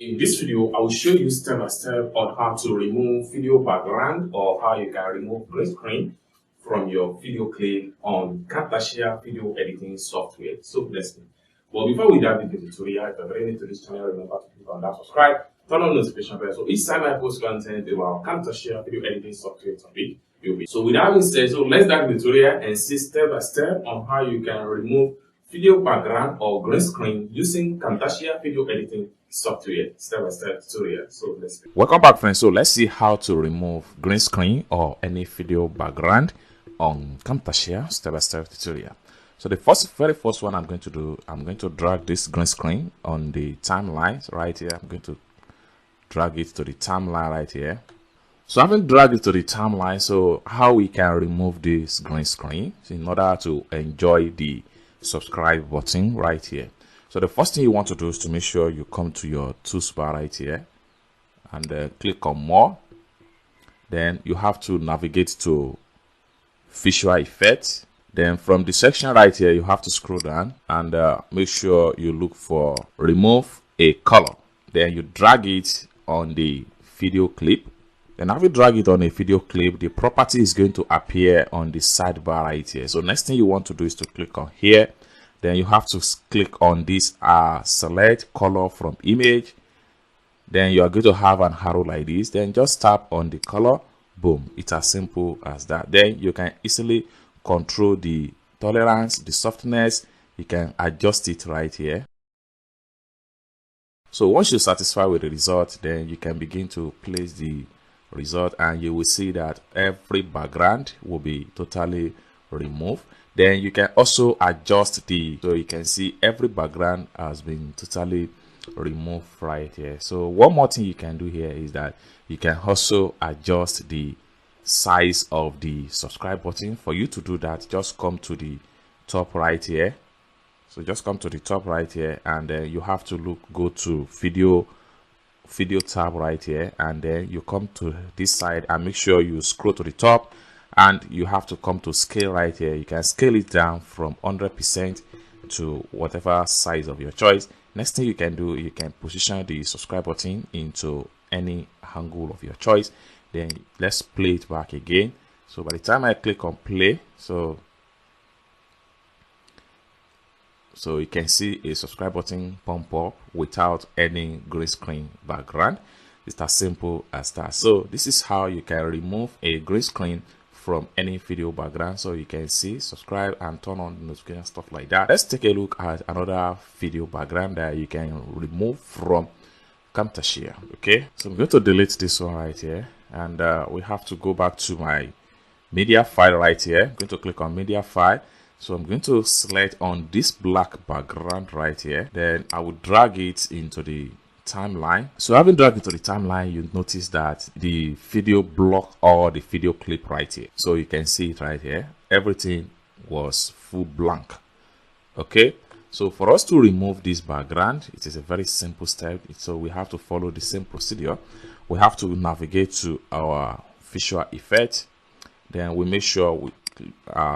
In this video, I will show you step by step on how to remove video background or how you can remove green screen from your video clip on Camtasia video editing software. So let's go. Well, before we dive into the tutorial, if you're very new to this channel, remember to click on that subscribe, turn on notification bell. So each time I post content about Camtasia video editing software topic, you'll be. So with that being said, so let's dive into the tutorial and see step by step on how you can remove video background or green screen using Camtasia video editing software. Step by step tutorial. So let's go. Welcome back, friends. So let's see how to remove green screen or any video background on Camtasia step by step tutorial. So the very first one I'm going to do, I'm going to drag this green screen on the timeline right here. I'm going to drag it to the timeline right here. So having dragged it to the timeline, so how we can remove this green screen in order to enjoy the subscribe button right here. So the first thing you want to do is to make sure you come to your toolbar right here and click on more. Then you have to navigate to visual effects. Then from the section right here, you have to scroll down and make sure you look for remove a color. Then you drag it on the video clip. Then after you drag it on a video clip, the property is going to appear on the sidebar right here. So next thing you want to do is to click on here. Then you have to click on this select color from image. Then you are going to have an arrow like this. Then just tap on the color. Boom. It's as simple as that. Then you can easily control the tolerance, the softness. You can adjust it right here. So once you're satisfied with the result, then you can begin to place the result and you will see that every background will be totally removed. Then you can also adjust so you can see every background has been totally removed right here. So one more thing you can do here is that you can also adjust the size of the subscribe button. For you to do that, just come to the top right here. So just come to the top right here and then you have to go to video tab right here, and then you come to this side and make sure you scroll to the top and you have to come to scale right here. You can scale it down from 100% to whatever size of your choice. Next thing you can do, you can position the subscribe button into any angle of your choice. Then let's play it back again. So by the time I click on play, so you can see a subscribe button pump up without any green screen background. It's as simple as that. So this is how you can remove a green screen from any video background. So you can see, subscribe and turn on notification, stuff like that. Let's take a look at another video background that you can remove from Camtasia. Okay, so I'm going to delete this one right here, and we have to go back to my media file right here. I'm going to click on media file. So I'm going to select on this black background right here. Then I will drag it into the timeline. So having dragged it to the timeline, you notice that the video block or the video clip right here. So you can see it right here. Everything was full blank. Okay. So for us to remove this background, it is a very simple step. So we have to follow the same procedure. We have to navigate to our visual effect. Then we make sure we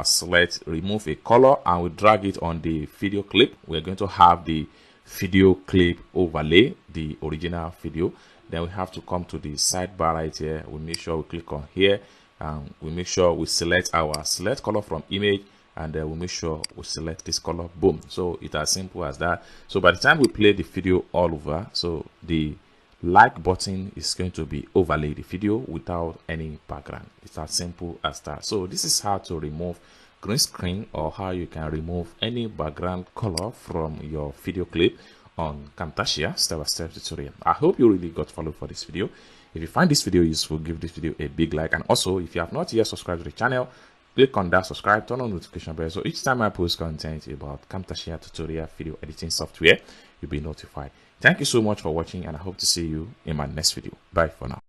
select remove a color and we drag it on the video clip. We're going to have the video clip overlay, the original video. Then we have to come to the sidebar right here. We make sure we click on here and we make sure we select our select color from image, and then we make sure we select this color. Boom. So it's as simple as that. So by the time we play the video all over, so the like button is going to be overlay the video without any background. It's as simple as that. So this is how to remove green screen or how you can remove any background color from your video clip on Camtasia step-by-step tutorial. I hope you really got value for this video. If you find this video useful, give this video a big like, and also if you have not yet subscribed to the channel, click on that subscribe, turn on notification bell, so each time I post content about Camtasia tutorial video editing software, you'll be notified. Thank you so much for watching, and I hope to see you in my next video. Bye for now.